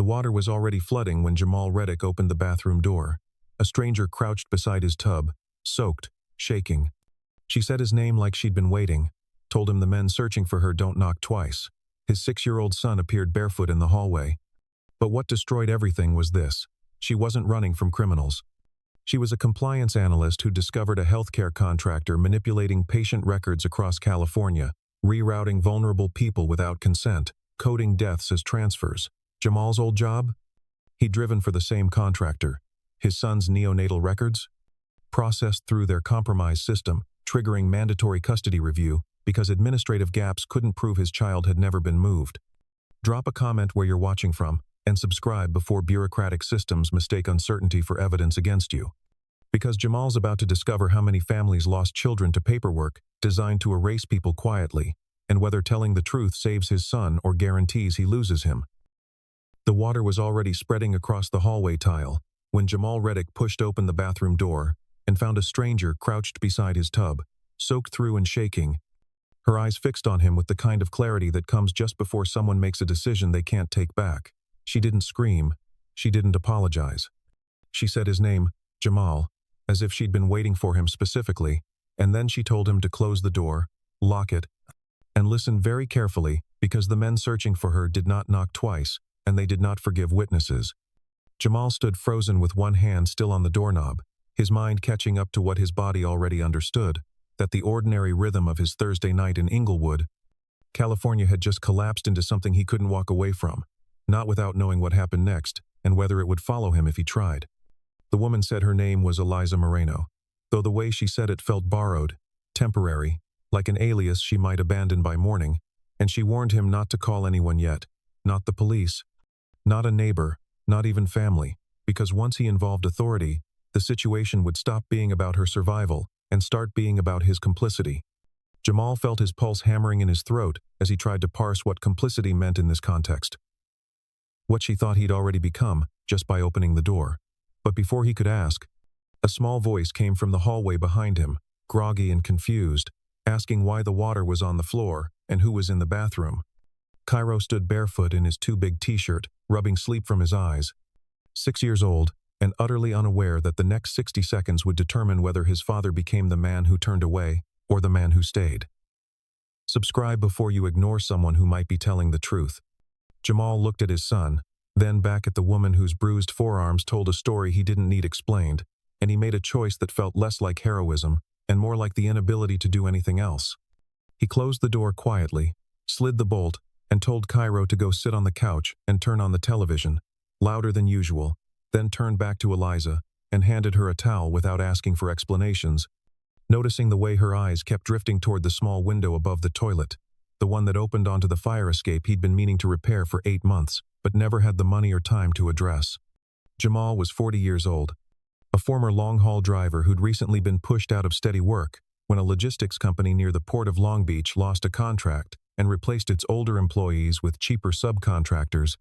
water was already flooding when Jamal Reddick opened the bathroom door. A stranger crouched beside his tub, soaked, shaking. She said his name like she'd been waiting, told him the men searching for her don't knock twice. His 6-year-old son appeared barefoot in the hallway. But what destroyed everything was this. She wasn't running from criminals. She was a compliance analyst who discovered a healthcare contractor manipulating patient records across California, rerouting vulnerable people without consent, coding deaths as transfers. Jamal's old job? He'd driven for the same contractor. His son's neonatal records? Processed through their compromised system, triggering mandatory custody review because administrative gaps couldn't prove his child had never been moved. Drop a comment where you're watching from, and subscribe before bureaucratic systems mistake uncertainty for evidence against you. Because Jamal's about to discover how many families lost children to paperwork designed to erase people quietly, and whether telling the truth saves his son or guarantees he loses him. The water was already spreading across the hallway tile when Jamal Reddick pushed open the bathroom door and found a stranger crouched beside his tub, soaked through and shaking, her eyes fixed on him with the kind of clarity that comes just before someone makes a decision they can't take back. She didn't scream. She didn't apologize. She said his name, Jamal, as if she'd been waiting for him specifically, and then she told him to close the door, lock it, and listen very carefully because the men searching for her did not knock twice, and they did not forgive witnesses. Jamal stood frozen with one hand still on the doorknob, his mind catching up to what his body already understood, that the ordinary rhythm of his Thursday night in Inglewood, California had just collapsed into something he couldn't walk away from, not without knowing what happened next and whether it would follow him if he tried. The woman said her name was Eliza Moreno, though the way she said it felt borrowed, temporary, like an alias she might abandon by morning, and she warned him not to call anyone yet, not the police, not a neighbor, not even family, because once he involved authority, the situation would stop being about her survival and start being about his complicity. Jamal felt his pulse hammering in his throat as he tried to parse what complicity meant in this context. What she thought he'd already become just by opening the door. But before he could ask, a small voice came from the hallway behind him, groggy and confused, asking why the water was on the floor and who was in the bathroom. Cairo stood barefoot in his too big t-shirt, rubbing sleep from his eyes. 6 years old, and utterly unaware that the next 60 seconds would determine whether his father became the man who turned away or the man who stayed. Subscribe before you ignore someone who might be telling the truth. Jamal looked at his son, then back at the woman whose bruised forearms told a story he didn't need explained, and he made a choice that felt less like heroism and more like the inability to do anything else. He closed the door quietly, slid the bolt, and told Cairo to go sit on the couch and turn on the television, louder than usual, then turned back to Eliza and handed her a towel without asking for explanations, noticing the way her eyes kept drifting toward the small window above the toilet, the one that opened onto the fire escape he'd been meaning to repair for 8 months, but never had the money or time to address. Jamal was 40 years old, a former long-haul driver who'd recently been pushed out of steady work when a logistics company near the port of Long Beach lost a contract and replaced its older employees with cheaper subcontractors,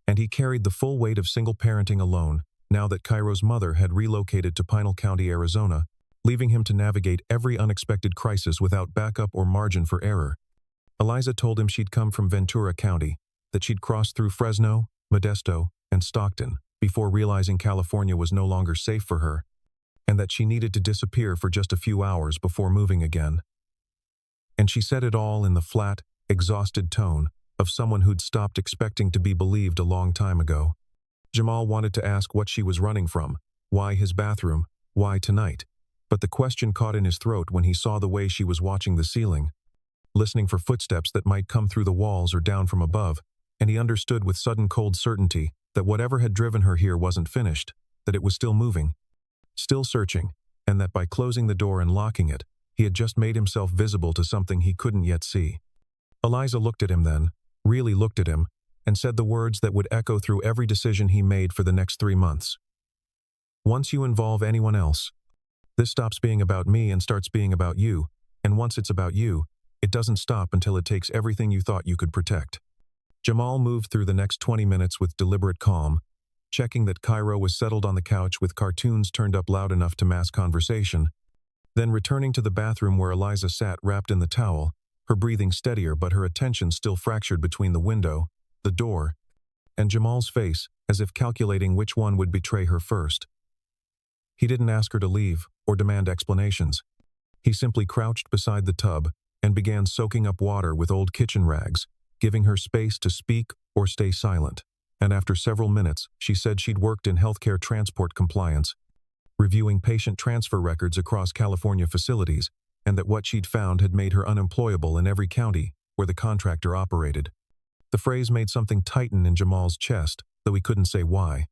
and he carried the full weight of single parenting alone now that Cairo's mother had relocated to Pinal County, Arizona, leaving him to navigate every unexpected crisis without backup or margin for error. Eliza told him she'd come from Ventura County, that she'd crossed through Fresno, Modesto, and Stockton before realizing California was no longer safe for her, and that she needed to disappear for just a few hours before moving again. And she said it all in the flat, exhausted tone of someone who'd stopped expecting to be believed a long time ago. Jamal wanted to ask what she was running from, why his bathroom, why tonight, but the question caught in his throat when he saw the way she was watching the ceiling, listening for footsteps that might come through the walls or down from above, and he understood with sudden cold certainty that whatever had driven her here wasn't finished, that it was still moving, still searching, and that by closing the door and locking it, he had just made himself visible to something he couldn't yet see. Eliza looked at him then, really looked at him, and said the words that would echo through every decision he made for the next 3 months. Once you involve anyone else, this stops being about me and starts being about you, and once it's about you, it doesn't stop until it takes everything you thought you could protect. Jamal moved through the next 20 minutes with deliberate calm, checking that Cairo was settled on the couch with cartoons turned up loud enough to mask conversation, then returning to the bathroom where Eliza sat wrapped in the towel, her breathing steadier but her attention still fractured between the window, the door, and Jamal's face, as if calculating which one would betray her first. He didn't ask her to leave or demand explanations. He simply crouched beside the tub and began soaking up water with old kitchen rags, giving her space to speak or stay silent. And after several minutes, she said she'd worked in healthcare transport compliance, reviewing patient transfer records across California facilities, and that what she'd found had made her unemployable in every county where the contractor operated. The phrase made something tighten in Jamal's chest, though he couldn't say why.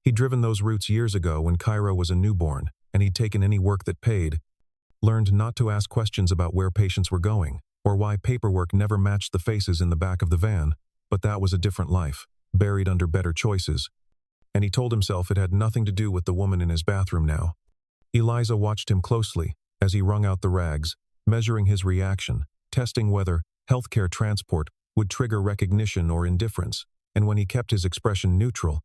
He'd driven those routes years ago when Cairo was a newborn, and he'd taken any work that paid, learned not to ask questions about where patients were going, or why paperwork never matched the faces in the back of the van, but that was a different life, buried under better choices. And he told himself it had nothing to do with the woman in his bathroom now. Eliza watched him closely as he wrung out the rags, measuring his reaction, testing whether healthcare transport would trigger recognition or indifference, and when he kept his expression neutral,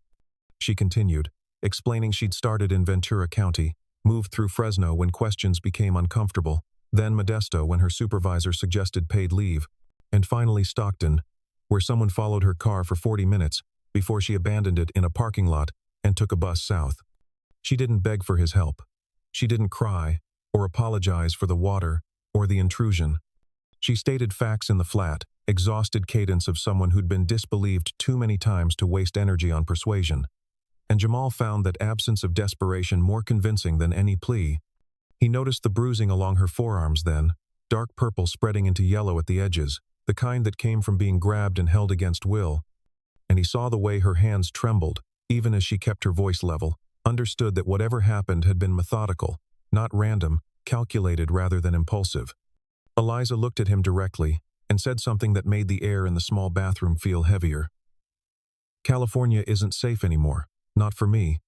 she continued, explaining she'd started in Ventura County, moved through Fresno when questions became uncomfortable, then Modesto when her supervisor suggested paid leave, and finally Stockton, where someone followed her car for 40 minutes before she abandoned it in a parking lot and took a bus south. She didn't beg for his help. She didn't cry or apologize for the water or the intrusion. She stated facts in the flat, exhausted cadence of someone who'd been disbelieved too many times to waste energy on persuasion. And Jamal found that absence of desperation more convincing than any plea. He noticed the bruising along her forearms then, dark purple spreading into yellow at the edges, the kind that came from being grabbed and held against will. And he saw the way her hands trembled, even as she kept her voice level, understood that whatever happened had been methodical, not random, calculated rather than impulsive. Eliza looked at him directly and said something that made the air in the small bathroom feel heavier. "California isn't safe anymore, not for me.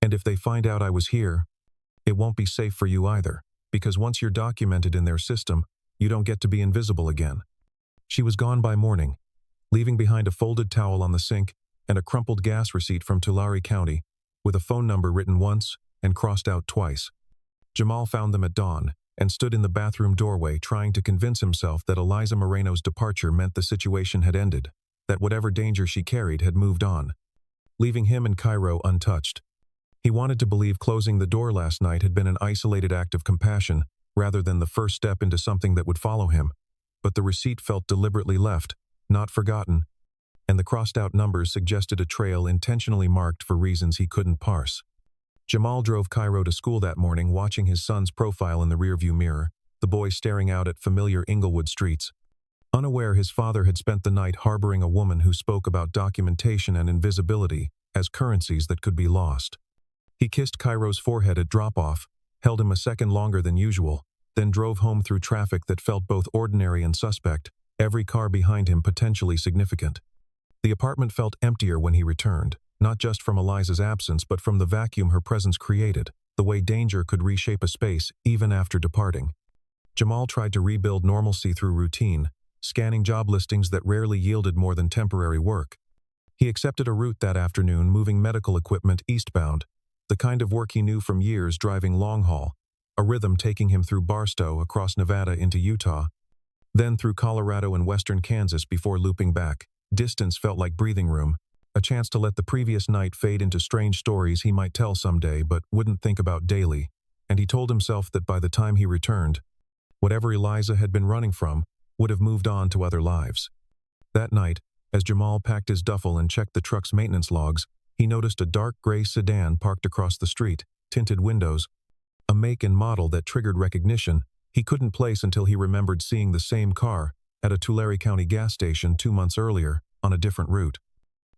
And if they find out I was here, it won't be safe for you either, because once you're documented in their system, you don't get to be invisible again." She was gone by morning, leaving behind a folded towel on the sink and a crumpled gas receipt from Tulare County, with a phone number written once and crossed out twice. Jamal found them at dawn and stood in the bathroom doorway trying to convince himself that Eliza Moreno's departure meant the situation had ended, that whatever danger she carried had moved on, leaving him in Cairo untouched. He wanted to believe closing the door last night had been an isolated act of compassion rather than the first step into something that would follow him, but the receipt felt deliberately left, not forgotten, and the crossed-out numbers suggested a trail intentionally marked for reasons he couldn't parse. Jamal drove Cairo to school that morning, watching his son's profile in the rearview mirror, the boy staring out at familiar Inglewood streets. Unaware his father had spent the night harboring a woman who spoke about documentation and invisibility as currencies that could be lost. He kissed Cairo's forehead at drop-off, held him a second longer than usual, then drove home through traffic that felt both ordinary and suspect, every car behind him potentially significant. The apartment felt emptier when he returned, not just from Eliza's absence but from the vacuum her presence created, the way danger could reshape a space even after departing. Jamal tried to rebuild normalcy through routine, scanning job listings that rarely yielded more than temporary work. He accepted a route that afternoon moving medical equipment eastbound, the kind of work he knew from years driving long haul, a rhythm taking him through Barstow, across Nevada into Utah, then through Colorado and western Kansas before looping back. Distance felt like breathing room, a chance to let the previous night fade into strange stories he might tell someday but wouldn't think about daily, and he told himself that by the time he returned, whatever Eliza had been running from would have moved on to other lives. That night, as Jamal packed his duffel and checked the truck's maintenance logs, he noticed a dark gray sedan parked across the street, tinted windows, a make and model that triggered recognition he couldn't place until he remembered seeing the same car at a Tulare County gas station 2 months earlier on a different route.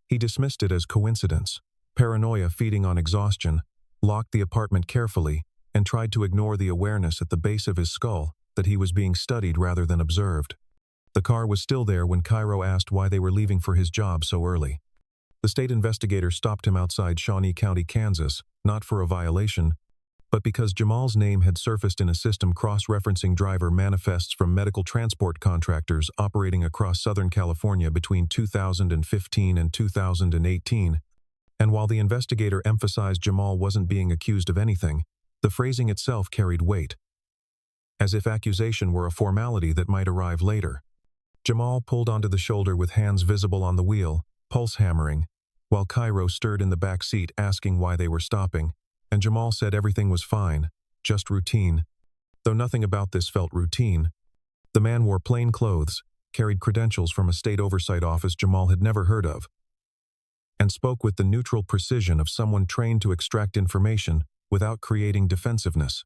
He dismissed it as coincidence, paranoia feeding on exhaustion, locked the apartment carefully, and tried to ignore the awareness at the base of his skull that he was being studied rather than observed. The car was still there when Cairo asked why they were leaving for his job so early. The state investigator stopped him outside Shawnee County, Kansas, not for a violation, but because Jamal's name had surfaced in a system cross-referencing driver manifests from medical transport contractors operating across Southern California between 2015 and 2018. And while the investigator emphasized Jamal wasn't being accused of anything, the phrasing itself carried weight, as if accusation were a formality that might arrive later. Jamal pulled onto the shoulder with hands visible on the wheel, pulse hammering, while Cairo stirred in the back seat asking why they were stopping, and Jamal said everything was fine, just routine. Though nothing about this felt routine. The man wore plain clothes, carried credentials from a state oversight office Jamal had never heard of, and spoke with the neutral precision of someone trained to extract information without creating defensiveness.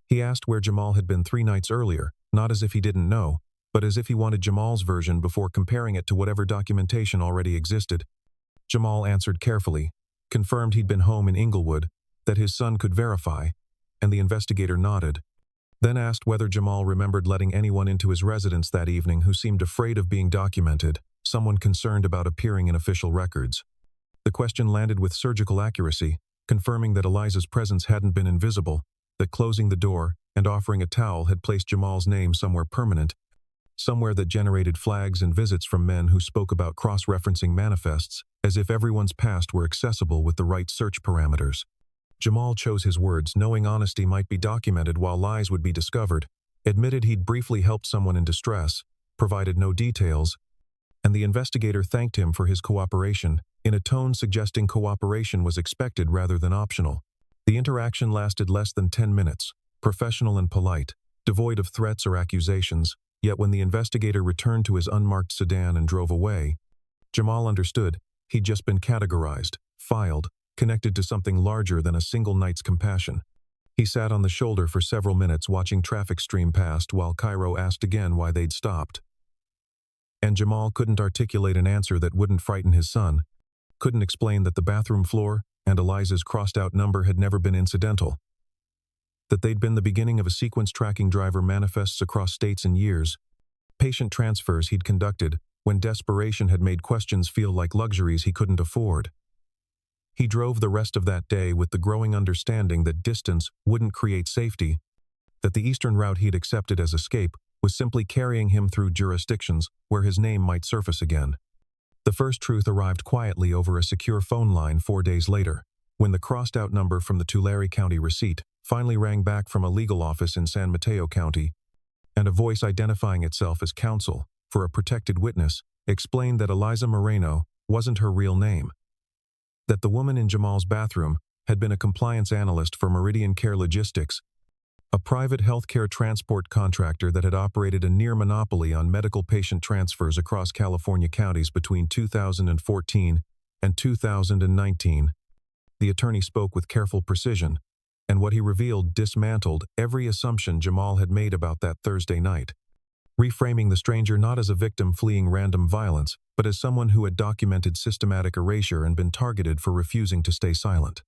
He asked where Jamal had been 3 nights earlier, not as if he didn't know, but as if he wanted Jamal's version before comparing it to whatever documentation already existed. Jamal answered carefully, confirmed he'd been home in Inglewood, that his son could verify, and the investigator nodded. Then asked whether Jamal remembered letting anyone into his residence that evening who seemed afraid of being documented, someone concerned about appearing in official records. The question landed with surgical accuracy, confirming that Eliza's presence hadn't been invisible, that closing the door and offering a towel had placed Jamal's name somewhere permanent, somewhere that generated flags and visits from men who spoke about cross-referencing manifests, as if everyone's past were accessible with the right search parameters. Jamal chose his words, knowing honesty might be documented while lies would be discovered, admitted he'd briefly helped someone in distress, provided no details, and the investigator thanked him for his cooperation, in a tone suggesting cooperation was expected rather than optional. The interaction lasted less than 10 minutes, professional and polite, devoid of threats or accusations, yet when the investigator returned to his unmarked sedan and drove away, Jamal understood he'd just been categorized, filed, connected to something larger than a single night's compassion. He sat on the shoulder for several minutes watching traffic stream past while Cairo asked again why they'd stopped. And Jamal couldn't articulate an answer that wouldn't frighten his son, couldn't explain that the bathroom floor and Eliza's crossed-out number had never been incidental, that they'd been the beginning of a sequence tracking driver manifests across states and years, patient transfers he'd conducted when desperation had made questions feel like luxuries he couldn't afford. He drove the rest of that day with the growing understanding that distance wouldn't create safety, that the eastern route he'd accepted as escape was simply carrying him through jurisdictions where his name might surface again. The first truth arrived quietly over a secure phone line 4 days later, when the crossed-out number from the Tulare County receipt finally rang back from a legal office in San Mateo County, and a voice identifying itself as counsel for a protected witness explained that Eliza Moreno wasn't her real name, that the woman in Jamal's bathroom had been a compliance analyst for Meridian Care Logistics, a private healthcare transport contractor that had operated a near monopoly on medical patient transfers across California counties between 2014 and 2019. The attorney spoke with careful precision, and what he revealed dismantled every assumption Jamal had made about that Thursday night, reframing the stranger not as a victim fleeing random violence, but as someone who had documented systematic erasure and been targeted for refusing to stay silent.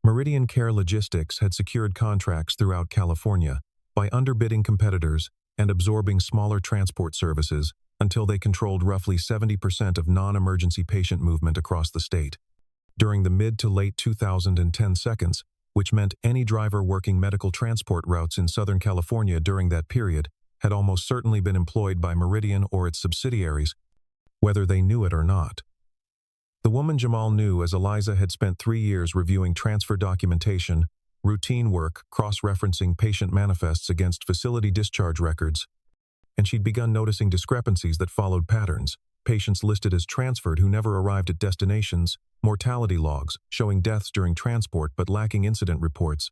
Meridian Care Logistics had secured contracts throughout California by underbidding competitors and absorbing smaller transport services until they controlled roughly 70% of non-emergency patient movement across the state. During the mid to late 2010 seconds, which meant any driver working medical transport routes in Southern California during that period had almost certainly been employed by Meridian or its subsidiaries, whether they knew it or not. The woman Jamal knew as Eliza had spent 3 years reviewing transfer documentation, routine work, cross-referencing patient manifests against facility discharge records, and she'd begun noticing discrepancies that followed patterns, patients listed as transferred who never arrived at destinations, mortality logs showing deaths during transport but lacking incident reports,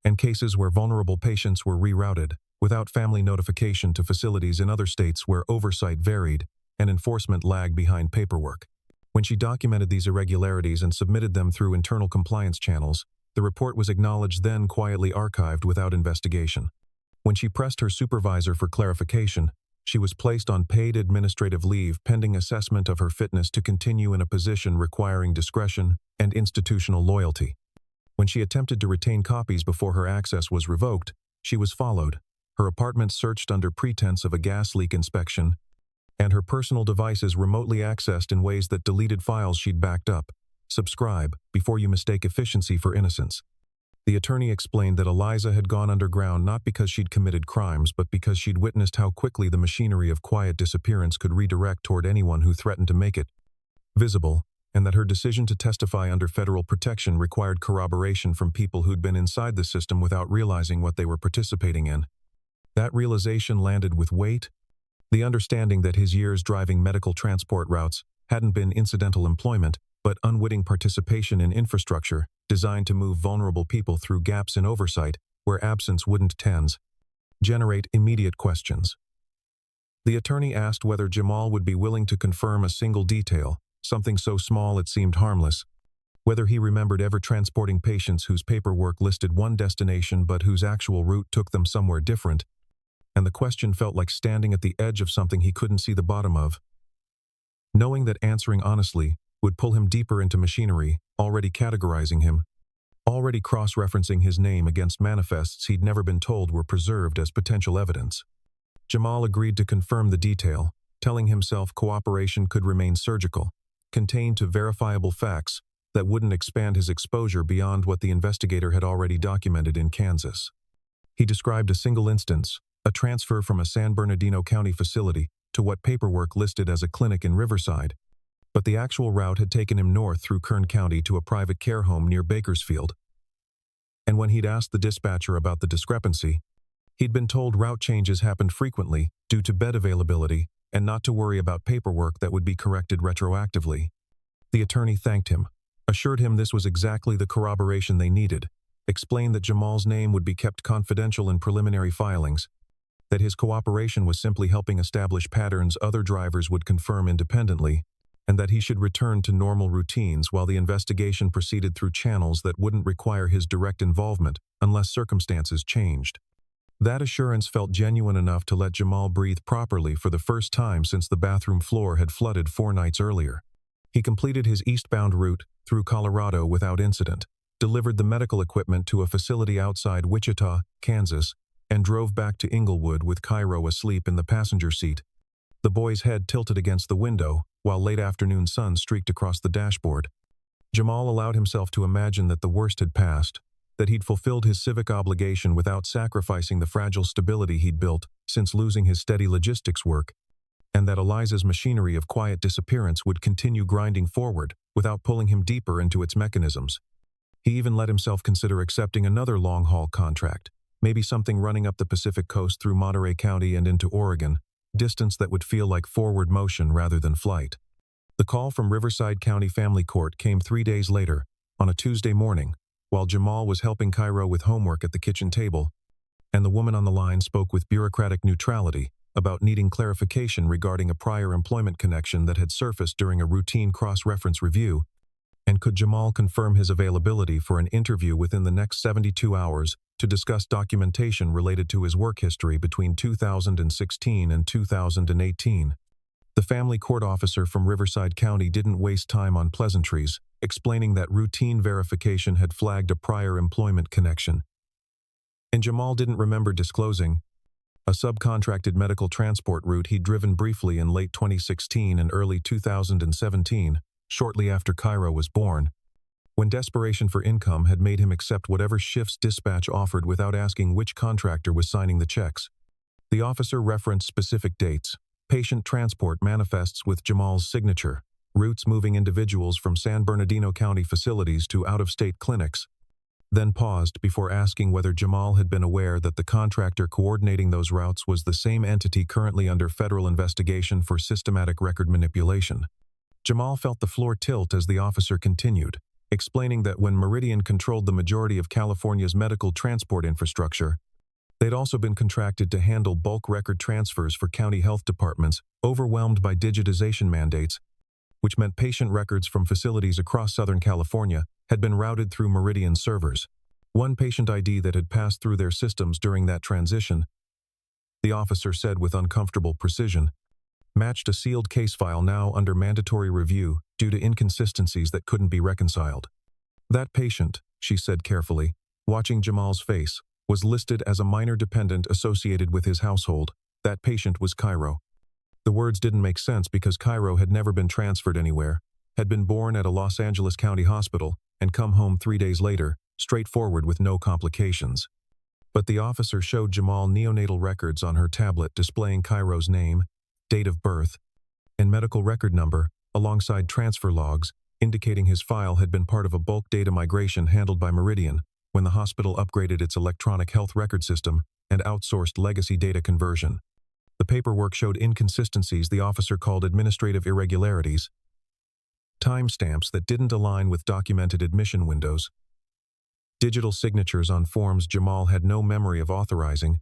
and cases where vulnerable patients were rerouted, without family notification to facilities in other states where oversight varied and enforcement lagged behind paperwork. When she documented these irregularities and submitted them through internal compliance channels, the report was acknowledged then quietly archived without investigation. When she pressed her supervisor for clarification, she was placed on paid administrative leave pending assessment of her fitness to continue in a position requiring discretion and institutional loyalty. When she attempted to retain copies before her access was revoked, she was followed, her apartment searched under pretense of a gas leak inspection, and her personal devices remotely accessed in ways that deleted files she'd backed up. Subscribe before you mistake efficiency for innocence. The attorney explained that Eliza had gone underground not because she'd committed crimes, but because she'd witnessed how quickly the machinery of quiet disappearance could redirect toward anyone who threatened to make it visible, and that her decision to testify under federal protection required corroboration from people who'd been inside the system without realizing what they were participating in. That realization landed with weight, the understanding that his years driving medical transport routes hadn't been incidental employment, but unwitting participation in infrastructure designed to move vulnerable people through gaps in oversight where absence wouldn't generate immediate questions. The attorney asked whether Jamal would be willing to confirm a single detail, something so small it seemed harmless, whether he remembered ever transporting patients whose paperwork listed one destination but whose actual route took them somewhere different, and the question felt like standing at the edge of something he couldn't see the bottom of. Knowing that answering honestly would pull him deeper into machinery, already categorizing him, already cross-referencing his name against manifests he'd never been told were preserved as potential evidence. Jamal agreed to confirm the detail, telling himself cooperation could remain surgical, contained to verifiable facts that wouldn't expand his exposure beyond what the investigator had already documented in Kansas. He described a single instance, a transfer from a San Bernardino County facility to what paperwork listed as a clinic in Riverside, but the actual route had taken him north through Kern County to a private care home near Bakersfield. And when he'd asked the dispatcher about the discrepancy, he'd been told route changes happened frequently due to bed availability and not to worry about paperwork that would be corrected retroactively. The attorney thanked him, assured him this was exactly the corroboration they needed, explained that Jamal's name would be kept confidential in preliminary filings, that his cooperation was simply helping establish patterns other drivers would confirm independently, and that he should return to normal routines while the investigation proceeded through channels that wouldn't require his direct involvement unless circumstances changed. That assurance felt genuine enough to let Jamal breathe properly for the first time since the bathroom floor had flooded 4 nights earlier. He completed his eastbound route through Colorado without incident, delivered the medical equipment to a facility outside Wichita, Kansas, and drove back to Inglewood with Cairo asleep in the passenger seat, the boy's head tilted against the window while late afternoon sun streaked across the dashboard. Jamal allowed himself to imagine that the worst had passed, that he'd fulfilled his civic obligation without sacrificing the fragile stability he'd built since losing his steady logistics work, and that Eliza's machinery of quiet disappearance would continue grinding forward without pulling him deeper into its mechanisms. He even let himself consider accepting another long-haul contract, maybe something running up the Pacific coast through Monterey County and into Oregon, distance that would feel like forward motion rather than flight. The call from Riverside County Family Court came 3 days later, on a Tuesday morning, while Jamal was helping Cairo with homework at the kitchen table, and the woman on the line spoke with bureaucratic neutrality about needing clarification regarding a prior employment connection that had surfaced during a routine cross-reference review, and could Jamal confirm his availability for an interview within the next 72 hours to discuss documentation related to his work history between 2016 and 2018. The family court officer from Riverside County didn't waste time on pleasantries, explaining that routine verification had flagged a prior employment connection. And Jamal didn't remember disclosing a subcontracted medical transport route he'd driven briefly in late 2016 and early 2017, shortly after Cairo was born, when desperation for income had made him accept whatever shifts dispatch offered without asking which contractor was signing the checks. The officer referenced specific dates, patient transport manifests with Jamal's signature, routes moving individuals from San Bernardino County facilities to out-of-state clinics, then paused before asking whether Jamal had been aware that the contractor coordinating those routes was the same entity currently under federal investigation for systematic record manipulation. Jamal felt the floor tilt as the officer continued, explaining that when Meridian controlled the majority of California's medical transport infrastructure, they'd also been contracted to handle bulk record transfers for county health departments overwhelmed by digitization mandates, which meant patient records from facilities across Southern California had been routed through Meridian servers. One patient ID that had passed through their systems during that transition, the officer said with uncomfortable precision, matched a sealed case file now under mandatory review due to inconsistencies that couldn't be reconciled. That patient, she said carefully, watching Jamal's face, was listed as a minor dependent associated with his household. That patient was Cairo. The words didn't make sense because Cairo had never been transferred anywhere, had been born at a Los Angeles County hospital, and come home 3 days later, straightforward with no complications. But the officer showed Jamal neonatal records on her tablet displaying Cairo's name, date of birth, and medical record number, alongside transfer logs, indicating his file had been part of a bulk data migration handled by Meridian when the hospital upgraded its electronic health record system and outsourced legacy data conversion. The paperwork showed inconsistencies the officer called administrative irregularities, timestamps that didn't align with documented admission windows, digital signatures on forms Jamal had no memory of authorizing,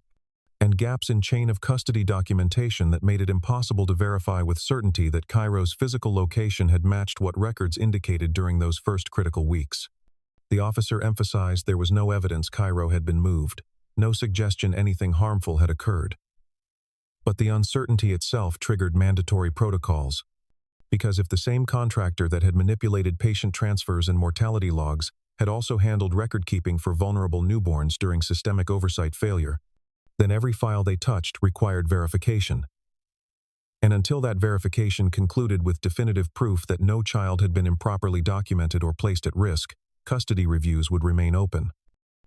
and gaps in chain of custody documentation that made it impossible to verify with certainty that Cairo's physical location had matched what records indicated during those first critical weeks. The officer emphasized there was no evidence Cairo had been moved, no suggestion anything harmful had occurred. But the uncertainty itself triggered mandatory protocols, because if the same contractor that had manipulated patient transfers and mortality logs had also handled record-keeping for vulnerable newborns during systemic oversight failure, then every file they touched required verification. And until that verification concluded with definitive proof that no child had been improperly documented or placed at risk, custody reviews would remain open.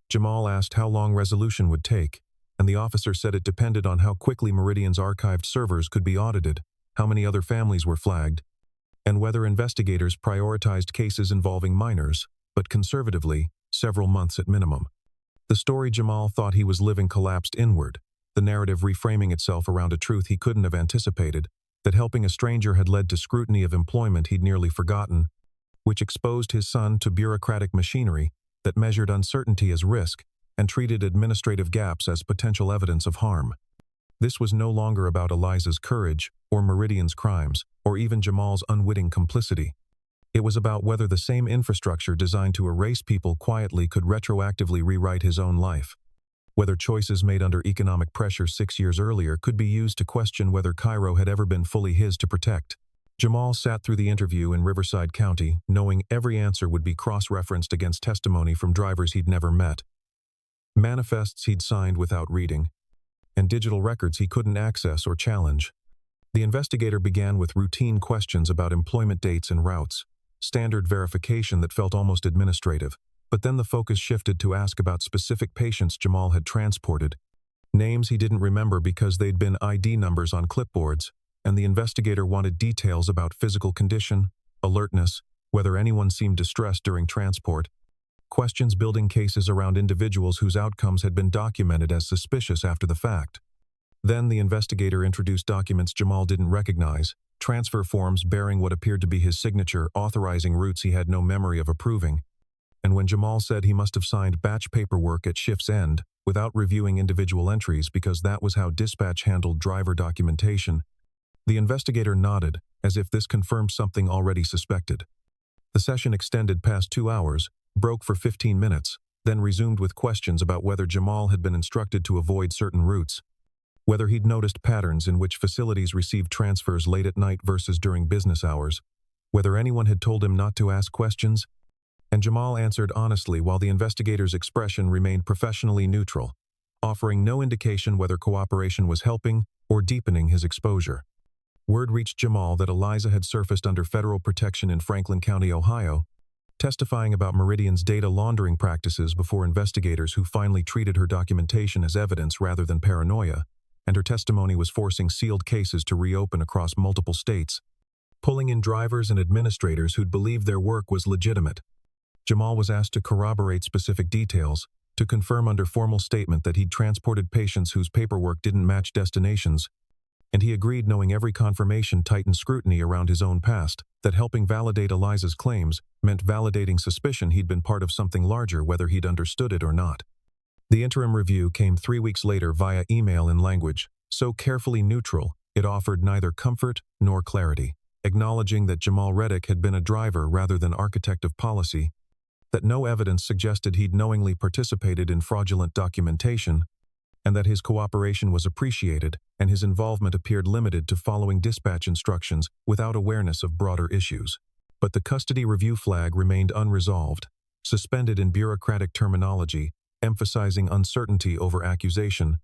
Jamal asked how long resolution would take, and the officer said it depended on how quickly Meridian's archived servers could be audited, how many other families were flagged, and whether investigators prioritized cases involving minors, but conservatively, several months at minimum. The story Jamal thought he was living collapsed inward, the narrative reframing itself around a truth he couldn't have anticipated, that helping a stranger had led to scrutiny of employment he'd nearly forgotten, which exposed his son to bureaucratic machinery that measured uncertainty as risk and treated administrative gaps as potential evidence of harm. This was no longer about Eliza's courage, or Meridian's crimes, or even Jamal's unwitting complicity. It was about whether the same infrastructure designed to erase people quietly could retroactively rewrite his own life. Whether choices made under economic pressure 6 years earlier could be used to question whether Cairo had ever been fully his to protect. Jamal sat through the interview in Riverside County, knowing every answer would be cross-referenced against testimony from drivers he'd never met, manifests he'd signed without reading, and digital records he couldn't access or challenge. The investigator began with routine questions about employment dates and routes, standard verification that felt almost administrative, but then the focus shifted to ask about specific patients Jamal had transported, names he didn't remember because they'd been ID numbers on clipboards, and the investigator wanted details about physical condition, alertness, whether anyone seemed distressed during transport, questions building cases around individuals whose outcomes had been documented as suspicious after the fact. Then the investigator introduced documents Jamal didn't recognize, transfer forms bearing what appeared to be his signature, authorizing routes he had no memory of approving. And when Jamal said he must have signed batch paperwork at shift's end, without reviewing individual entries because that was how dispatch handled driver documentation, the investigator nodded, as if this confirmed something already suspected. The session extended past 2 hours, broke for 15 minutes, then resumed with questions about whether Jamal had been instructed to avoid certain routes, whether he'd noticed patterns in which facilities received transfers late at night versus during business hours, whether anyone had told him not to ask questions, and Jamal answered honestly while the investigator's expression remained professionally neutral, offering no indication whether cooperation was helping or deepening his exposure. Word reached Jamal that Eliza had surfaced under federal protection in Franklin County, Ohio, testifying about Meridian's data laundering practices before investigators who finally treated her documentation as evidence rather than paranoia, and her testimony was forcing sealed cases to reopen across multiple states, pulling in drivers and administrators who'd believed their work was legitimate. Jamal was asked to corroborate specific details, to confirm under formal statement that he'd transported patients whose paperwork didn't match destinations, and he agreed, knowing every confirmation tightened scrutiny around his own past, that helping validate Eliza's claims meant validating suspicion he'd been part of something larger whether he'd understood it or not. The interim review came 3 weeks later via email in language so carefully neutral it offered neither comfort nor clarity, acknowledging that Jamal Reddick had been a driver rather than architect of policy, that no evidence suggested he'd knowingly participated in fraudulent documentation, and that his cooperation was appreciated and his involvement appeared limited to following dispatch instructions without awareness of broader issues. But the custody review flag remained unresolved, suspended in bureaucratic terminology, emphasizing uncertainty over accusation,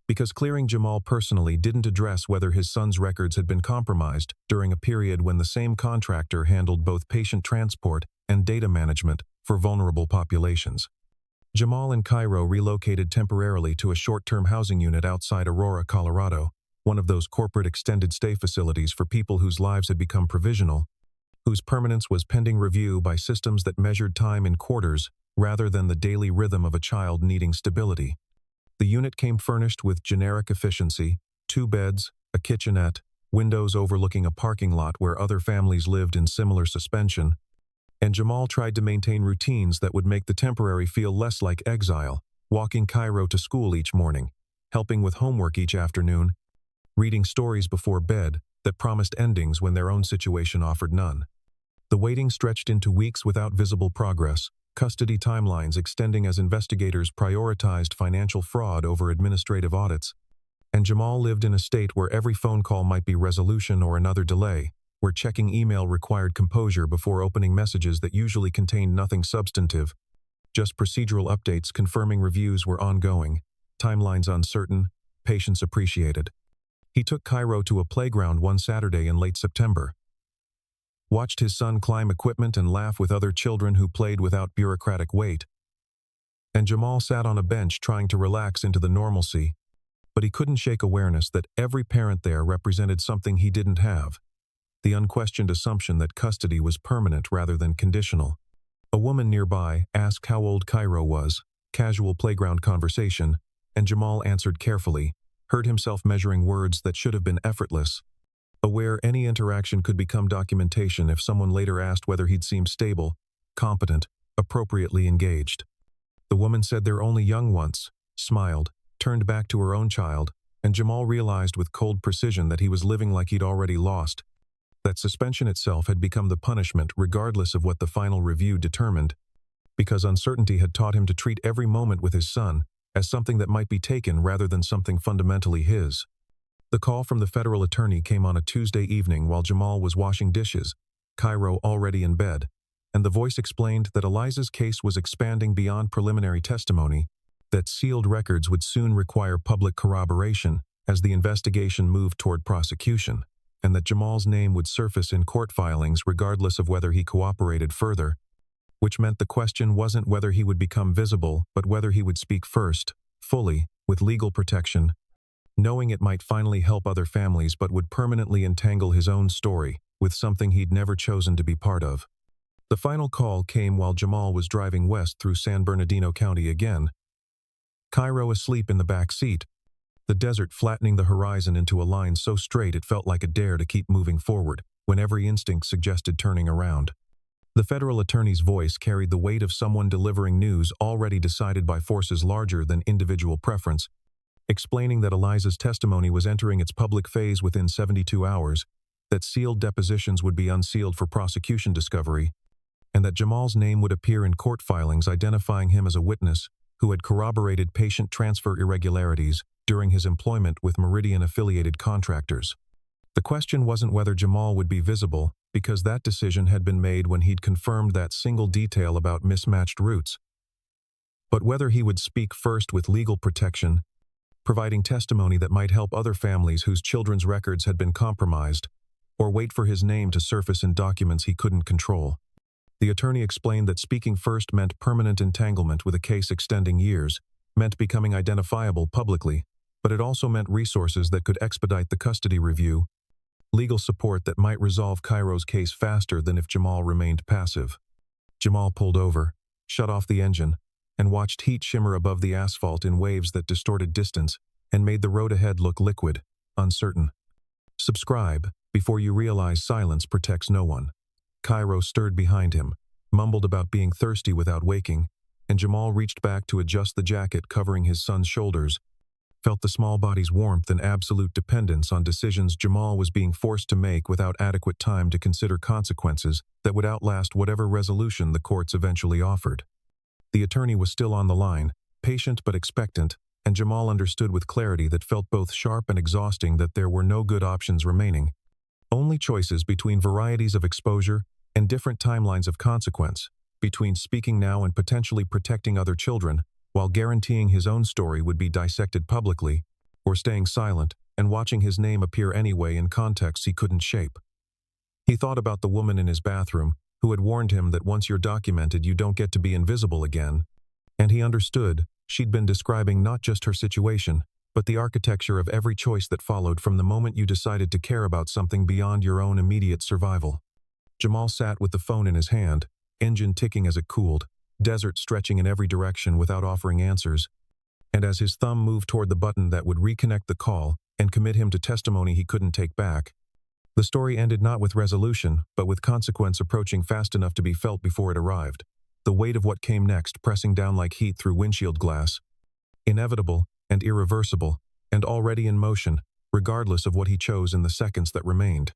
because clearing Jamal personally didn't address whether his son's records had been compromised during a period when the same contractor handled both patient transport and data management for vulnerable populations. Jamal and Cairo relocated temporarily to a short-term housing unit outside Aurora, Colorado, one of those corporate extended stay facilities for people whose lives had become provisional, whose permanence was pending review by systems that measured time in quarters rather than the daily rhythm of a child needing stability. The unit came furnished with generic efficiency, 2 beds, a kitchenette, windows overlooking a parking lot where other families lived in similar suspension, and Jamal tried to maintain routines that would make the temporary feel less like exile, walking Cairo to school each morning, helping with homework each afternoon, reading stories before bed that promised endings when their own situation offered none. The waiting stretched into weeks without visible progress, custody timelines extending as investigators prioritized financial fraud over administrative audits, and Jamal lived in a state where every phone call might be resolution or another delay, where checking email required composure before opening messages that usually contained nothing substantive, just procedural updates confirming reviews were ongoing, timelines uncertain, patience appreciated. He took Cairo to a playground one Saturday in late September, watched his son climb equipment and laugh with other children who played without bureaucratic weight, and Jamal sat on a bench trying to relax into the normalcy, but he couldn't shake awareness that every parent there represented something he didn't have, the unquestioned assumption that custody was permanent rather than conditional. A woman nearby asked how old Cairo was, casual playground conversation, and Jamal answered carefully, heard himself measuring words that should have been effortless, aware any interaction could become documentation if someone later asked whether he'd seemed stable, competent, appropriately engaged. The woman said they're only young once, smiled, turned back to her own child, and Jamal realized with cold precision that he was living like he'd already lost, that suspension itself had become the punishment regardless of what the final review determined, because uncertainty had taught him to treat every moment with his son as something that might be taken rather than something fundamentally his. The call from the federal attorney came on a Tuesday evening while Jamal was washing dishes, Cairo already in bed, and the voice explained that Eliza's case was expanding beyond preliminary testimony, that sealed records would soon require public corroboration as the investigation moved toward prosecution, and that Jamal's name would surface in court filings regardless of whether he cooperated further, which meant the question wasn't whether he would become visible but whether he would speak first, fully, with legal protection, knowing it might finally help other families but would permanently entangle his own story with something he'd never chosen to be part of. The final call came while Jamal was driving west through San Bernardino County again, Cairo asleep in the back seat, the desert flattening the horizon into a line so straight it felt like a dare to keep moving forward when every instinct suggested turning around. The federal attorney's voice carried the weight of someone delivering news already decided by forces larger than individual preference, explaining that Eliza's testimony was entering its public phase within 72 hours, that sealed depositions would be unsealed for prosecution discovery, and that Jamal's name would appear in court filings identifying him as a witness who had corroborated patient transfer irregularities during his employment with Meridian-affiliated contractors. The question wasn't whether Jamal would be visible, because that decision had been made when he'd confirmed that single detail about mismatched routes, but whether he would speak first with legal protection, providing testimony that might help other families whose children's records had been compromised, or wait for his name to surface in documents he couldn't control. The attorney explained that speaking first meant permanent entanglement with a case extending years, meant becoming identifiable publicly, but it also meant resources that could expedite the custody review, legal support that might resolve Cairo's case faster than if Jamal remained passive. Jamal pulled over, shut off the engine, and watched heat shimmer above the asphalt in waves that distorted distance and made the road ahead look liquid, uncertain. Subscribe before you realize silence protects no one. Cairo stirred behind him, mumbled about being thirsty without waking, and Jamal reached back to adjust the jacket covering his son's shoulders, felt the small body's warmth and absolute dependence on decisions Jamal was being forced to make without adequate time to consider consequences that would outlast whatever resolution the courts eventually offered. The attorney was still on the line, patient but expectant, and Jamal understood with clarity that felt both sharp and exhausting that there were no good options remaining. Only choices between varieties of exposure and different timelines of consequence, between speaking now and potentially protecting other children, while guaranteeing his own story would be dissected publicly, or staying silent and watching his name appear anyway in contexts he couldn't shape. He thought about the woman in his bathroom, who had warned him that once you're documented you don't get to be invisible again, and he understood she'd been describing not just her situation, but the architecture of every choice that followed from the moment you decided to care about something beyond your own immediate survival. Jamal sat with the phone in his hand, engine ticking as it cooled, desert stretching in every direction without offering answers, and as his thumb moved toward the button that would reconnect the call and commit him to testimony he couldn't take back, The story ended not with resolution, but with consequence approaching fast enough to be felt before it arrived. The weight of what came next pressing down like heat through windshield glass. Inevitable and irreversible, and already in motion, regardless of what he chose in the seconds that remained.